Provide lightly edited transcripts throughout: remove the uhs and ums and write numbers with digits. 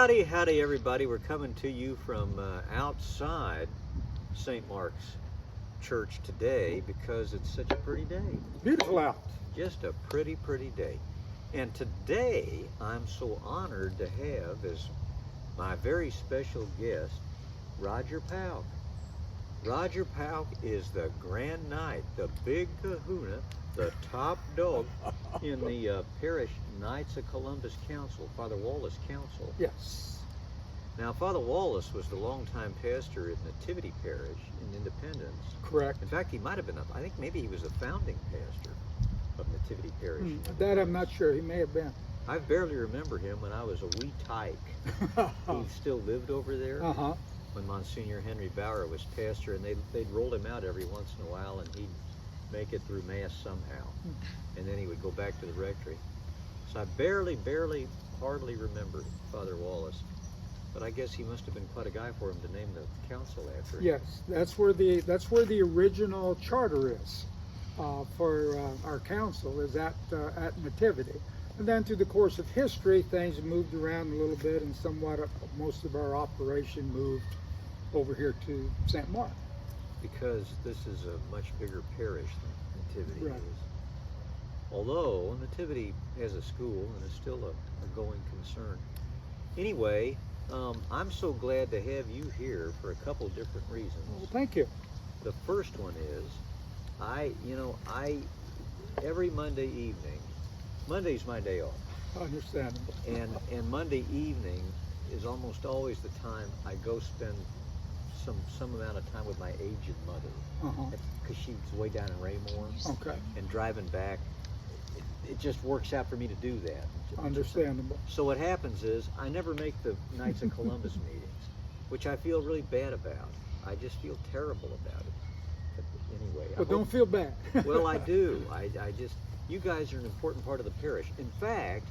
Howdy, everybody. We're coming to you from outside St. Mark's Church today because it's such a pretty day. Beautiful out. Just a pretty day. And today, I'm so honored to have as my very special guest, Roger Pauk. Roger Pauk is the Grand Knight, the big kahuna, the top dog in the Parish Knights of Columbus Council, Father Wallace Council. Yes. Now, Father Wallace was the longtime pastor at Nativity Parish in Independence. Correct. In fact, he might have been, I think maybe he was the founding pastor of Nativity Parish. That I'm not sure. He may have been. I barely remember him when I was a wee tyke. He still lived over there when Monsignor Henry Bauer was pastor, and they'd roll him out every once in a while, and he'd make it through Mass somehow. And then he would go back to the rectory. So I hardly remember Father Wallace. But I guess he must have been quite a guy for him to name the council after him. Yes, that's where the original charter is for our council, is at Nativity. And then through the course of history, things have moved around a little bit, and somewhat most of our operation moved over here to St. Mark. Because this is a much bigger parish than Nativity Right. is. Although Nativity has a school and is still a going concern. Anyway, I'm so glad to have you here for a couple different reasons. Well, thank you. The first one is, every Monday evening, Monday's my day off. Understandable. And Monday evening is almost always the time I go spend some amount of time with my aged mother, because she's way down in Raymore. Okay. And driving back, it just works out for me to do that. Understandable. So what happens is I never make the Knights of Columbus meetings, which I feel really bad about. I just feel terrible about it. But anyway, But don't feel bad. Well, I do. I just, you guys are an important part of the parish. In fact,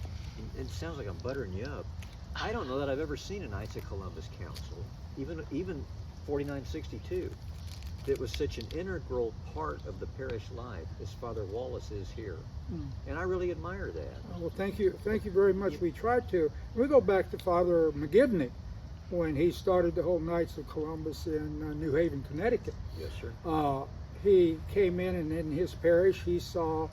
it sounds like I'm buttering you up. I don't know that I've ever seen a Knights of Columbus Council, even 4962, that was such an integral part of the parish life as Father Wallace is here. And I really admire that. Well, thank you very much. We tried to. We go back to Father McGivney when he started the whole Knights of Columbus in New Haven, Connecticut. Yes, sir. He came in, and in his parish he saw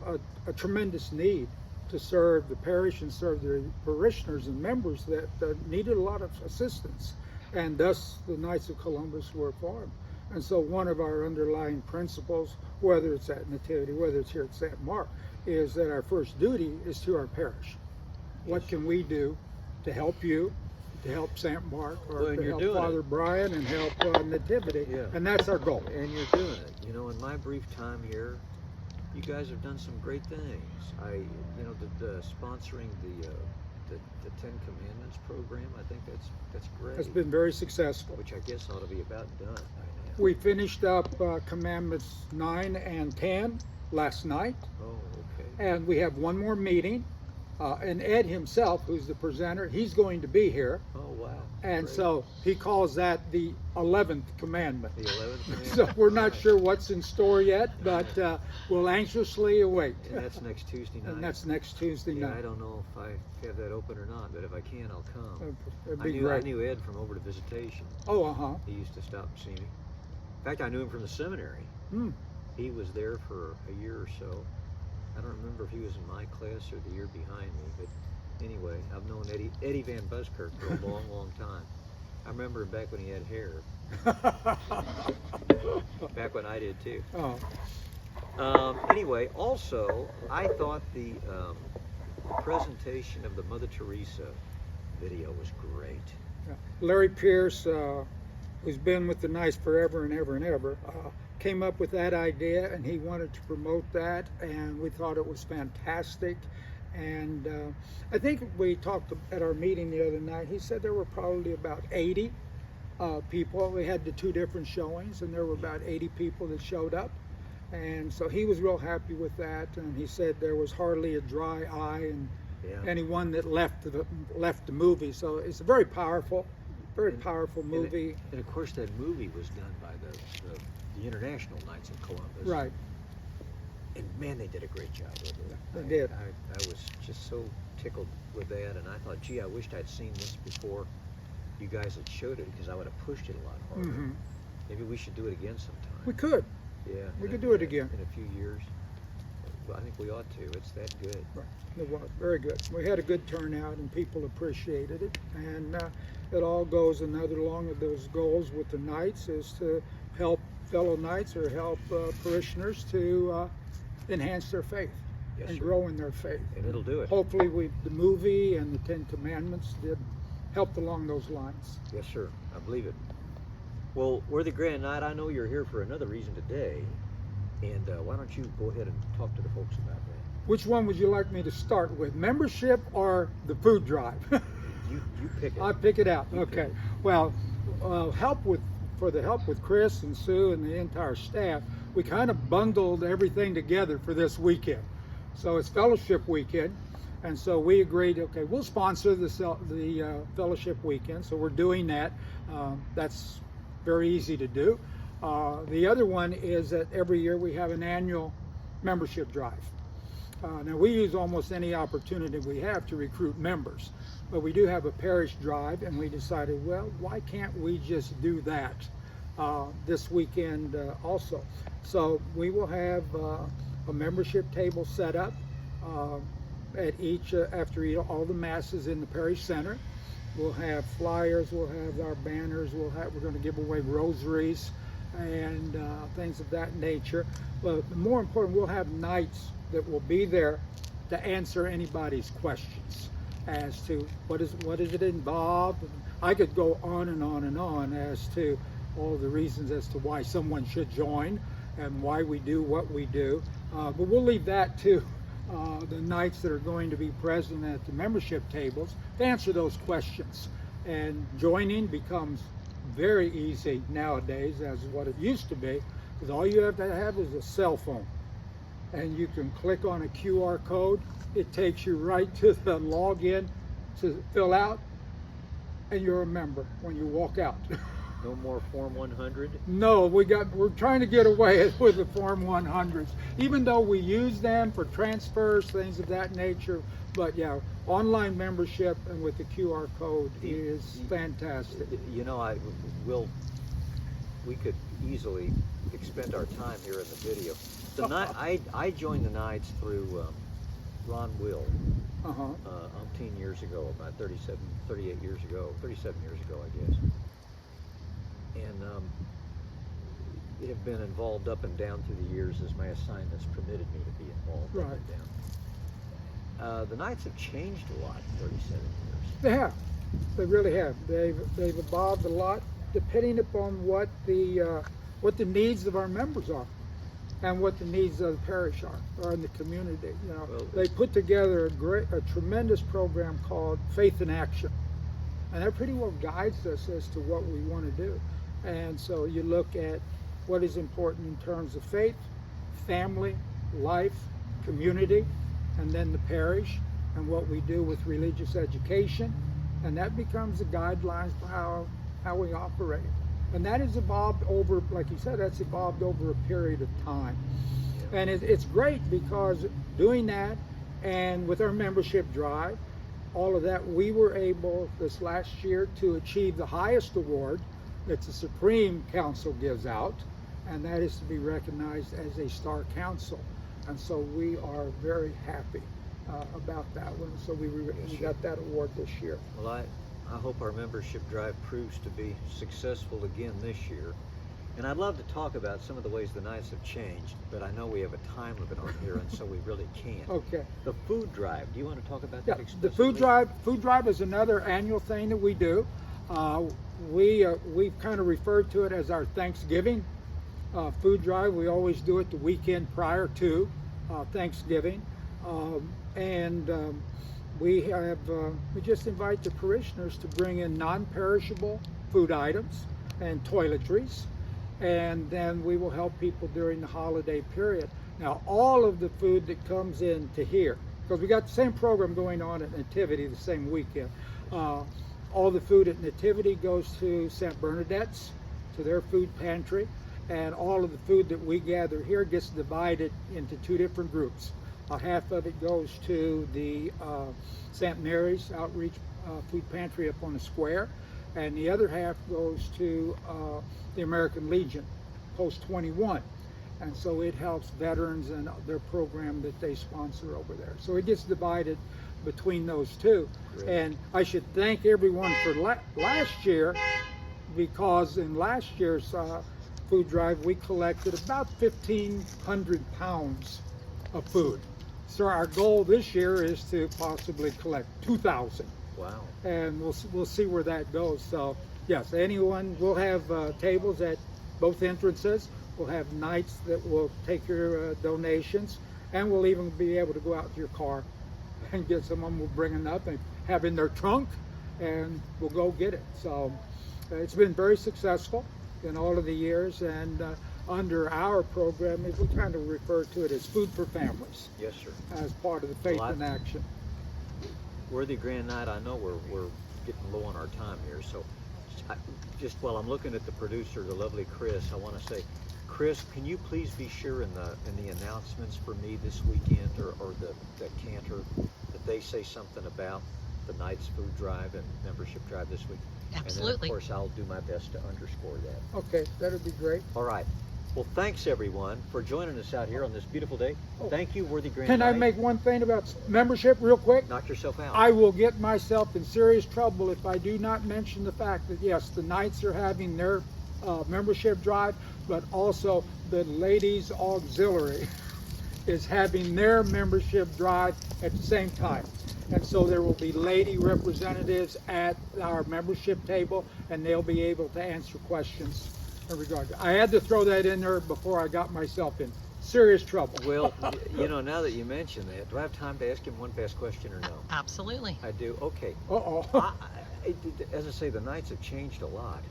a tremendous need to serve the parish and serve the parishioners and members that needed a lot of assistance, and thus the Knights of Columbus were formed. And so one of our underlying principles, whether it's at Nativity, whether it's here at St. Mark, is that our first duty is to our parish. What can we do to help you, to help St. Mark, or to help Father Brian and help Nativity? Yeah. And that's our goal. And you're doing it. You know, in my brief time here, you guys have done some great things. The sponsoring the Ten Commandments program, I think that's great. It's been very successful. Which I guess ought to be about done by now. We finished up Commandments 9 and 10 last night. Oh, okay. And we have one more meeting. And Ed himself, who's the presenter, he's going to be here. Oh, wow. And great. So he calls that the 11th commandment. The 11th commandment. So we're not sure what's in store yet, but we'll anxiously await. And that's next Tuesday night. And that's next Tuesday night. I don't know if I have that open or not, but if I can, I'll come. It'd be great. I knew Ed from over to visitation. Oh, He used to stop and see me. In fact, I knew him from the seminary. He was there for a year or so. I don't remember if he was in my class or the year behind me, but anyway, I've known Eddie Van Buskirk for a long time. I remember him back when he had hair. Back when I did too. Anyway, also, I thought the presentation of the Mother Teresa video was great. Larry Pierce, who's been with the Knights forever and ever and ever, came up with that idea, and he wanted to promote that, and we thought it was fantastic. And I think we talked at our meeting the other night, he said there were probably about 80 people. We had the two different showings, and there were about 80 people that showed up. And so he was real happy with that, and he said there was hardly a dry eye in anyone that left the movie. So it's a very powerful movie. And of course that movie was done by the International Knights of Columbus. Right. And man, they did a great job with it. They did. I was just so tickled with that, and I thought, gee, I wished I'd seen this before you guys had showed it, because I would have pushed it a lot harder. Mm-hmm. Maybe we should do it again sometime. We could. Yeah. We could do it again. In a few years. Well, I think we ought to. It's that good. Right. It was very good. We had a good turnout, and people appreciated it. And it all goes another along of those goals with the Knights is to help fellow Knights or help parishioners to enhance their faith and grow in their faith. And it'll do it. Hopefully, the movie and the Ten Commandments did help along those lines. Yes, sir. I believe it. Well, Worthy Grand Knight, I know you're here for another reason today. And why don't you go ahead and talk to the folks about that? Which one would you like me to start with, membership or the food drive? You pick it. I pick it out. You Okay. pick it. Well, for the help with Chris and Sue and the entire staff, we kind of bundled everything together for this weekend. So it's fellowship weekend, and so we agreed. Okay, we'll sponsor the fellowship weekend. So we're doing that. That's very easy to do. The other one is that every year we have an annual membership drive. Now we use almost any opportunity we have to recruit members, but we do have a parish drive, and we decided, well, why can't we just do that this weekend also? So we will have a membership table set up at each after all the masses in the parish center. We'll have flyers, we'll have our banners, we're going to give away rosaries and things of that nature. But more important, we'll have Knights that will be there to answer anybody's questions as to what is it involved. I could go on and on and on as to all the reasons as to why someone should join and why we do what we do. But we'll leave that to the Knights that are going to be present at the membership tables to answer those questions. And joining becomes very easy nowadays as what it used to be, because all you have to have is a cell phone, and you can click on a QR code. It takes you right to the login to fill out, and you're a member when you walk out. No more Form 100? No, we're trying to get away with the Form 100s, even though we use them for transfers, things of that nature. But yeah, online membership and with the QR code is fantastic. You know, we could easily expend our time here in the video. I joined the Knights through Ron Will, umpteen years ago, about 38 years ago, 37 years ago, I guess. And have been involved up and down through the years as my assignments permitted me to be involved up and down. The Knights have changed a lot in 37 years. They have. They really have. They've evolved a lot, depending upon what the needs of our members are, and what the needs of the parish are, or in the community. You know, well, they put together a tremendous program called Faith in Action, and that pretty well guides us as to what we want to do. And so you look at what is important in terms of faith, family, life, community, and then the parish, and what we do with religious education, and that becomes the guidelines for how we operate. And that has evolved over, like you said, that's evolved over a period of time. And it's great because doing that, and with our membership drive, all of that, we were able this last year to achieve the highest award that the Supreme Council gives out, and that is to be recognized as a Star Council. And so we are very happy about that one. So we got that award this year. Well, I hope our membership drive proves to be successful again this year. And I'd love to talk about some of the ways the Knights have changed, but I know we have a time limit on here, and so we really can't. Okay. The food drive, do you want to talk about that explicitly? The food drive is another annual thing that we do. We've kind of referred to it as our Thanksgiving food drive. We always do it the weekend prior to Thanksgiving. We just invite the parishioners to bring in non-perishable food items and toiletries, and then we will help people during the holiday period. Now, all of the food that comes in to here, because we got the same program going on at Nativity the same weekend, all the food at Nativity goes to St. Bernadette's, to their food pantry, and all of the food that we gather here gets divided into two different groups. Half of it goes to the St. Mary's Outreach Food Pantry up on the square, and the other half goes to the American Legion, Post 21. And so it helps veterans and their program that they sponsor over there. So it gets divided between those two. Great. And I should thank everyone for last year, because in last year's food drive we collected about 1,500 pounds of food. So our goal this year is to possibly collect 2,000. Wow. And we'll see where that goes. So yes, anyone, we'll have tables at both entrances. We'll have nights that will take your donations, and we'll even be able to go out to your car and get someone. We'll bring it up and have in their trunk, and we'll go get it. So it's been very successful in all of the years, and under our program, we kind of refer to it as Food for Families. Yes, sir. As part of the Faith in Action. Worthy Grand Night, I know we're getting low on our time here, so just while I'm looking at the producer, the lovely Chris, I want to say, Chris, can you please be sure in the announcements for me this weekend, or the canter, that they say something about the night's food drive and membership drive this week? Absolutely. And then, of course, I'll do my best to underscore that. Okay, that'd be great. All right. Well, thanks everyone for joining us out here on this beautiful day. Thank you, Worthy Grand Can Night. I make one thing about membership real quick? Knock yourself out. I will get myself in serious trouble if I do not mention the fact that yes, the Knights are having their membership drive, but also the Ladies Auxiliary is having their membership drive at the same time. And so there will be lady representatives at our membership table, and they'll be able to answer questions in regard to. I had to throw that in there before I got myself in serious trouble. Well, you know, now that you mention that, do I have time to ask him one fast question or no? Absolutely. I do? Okay. Uh-oh. As I say, the Knights have changed a lot.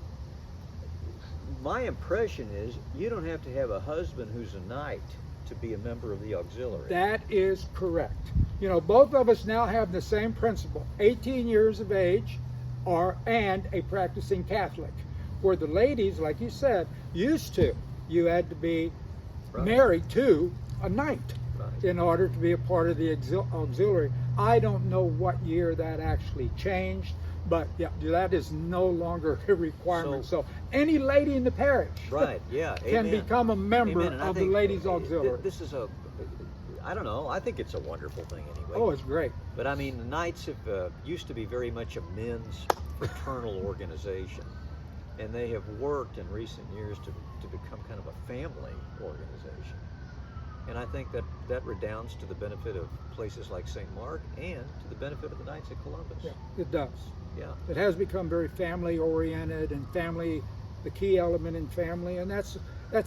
My impression is you don't have to have a husband who's a Knight to be a member of the auxiliary. That is correct. You know, both of us now have the same principle, 18 years of age and a practicing Catholic. Where the ladies, like you said, used to, you had to be married to a Knight in order to be a part of the auxiliary. I don't know what year that actually changed, but yeah, that is no longer a requirement. So any lady in the parish can become a member of the Ladies Auxiliary. This is I don't know, I think it's a wonderful thing anyway. Oh, it's great. But I mean, the Knights have used to be very much a men's fraternal organization. And they have worked in recent years to become kind of a family organization. And I think that redounds to the benefit of places like St. Mark and to the benefit of the Knights of Columbus. Yeah, it does. Yeah. It has become very family oriented, and family, the key element in family, and that's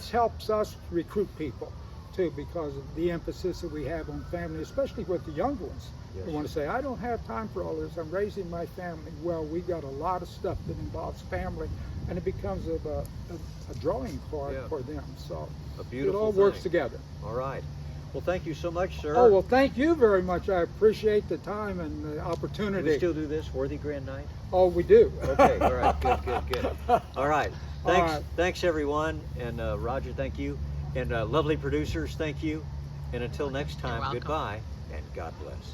helps us recruit people too, because of the emphasis that we have on family, especially with the younger ones. Yes. They want to say, I don't have time for all this, I'm raising my family. Well, we got a lot of stuff that involves family, and it becomes a drawing card for them. So it all works together. All right. Well, thank you so much, sir. Oh, well, thank you very much. I appreciate the time and the opportunity. Do we still do this, Worthy Grand Night? Oh, we do. Okay, all right, good. All right. Thanks everyone. And Roger, thank you. And lovely producers, thank you. And until next time, goodbye and God bless.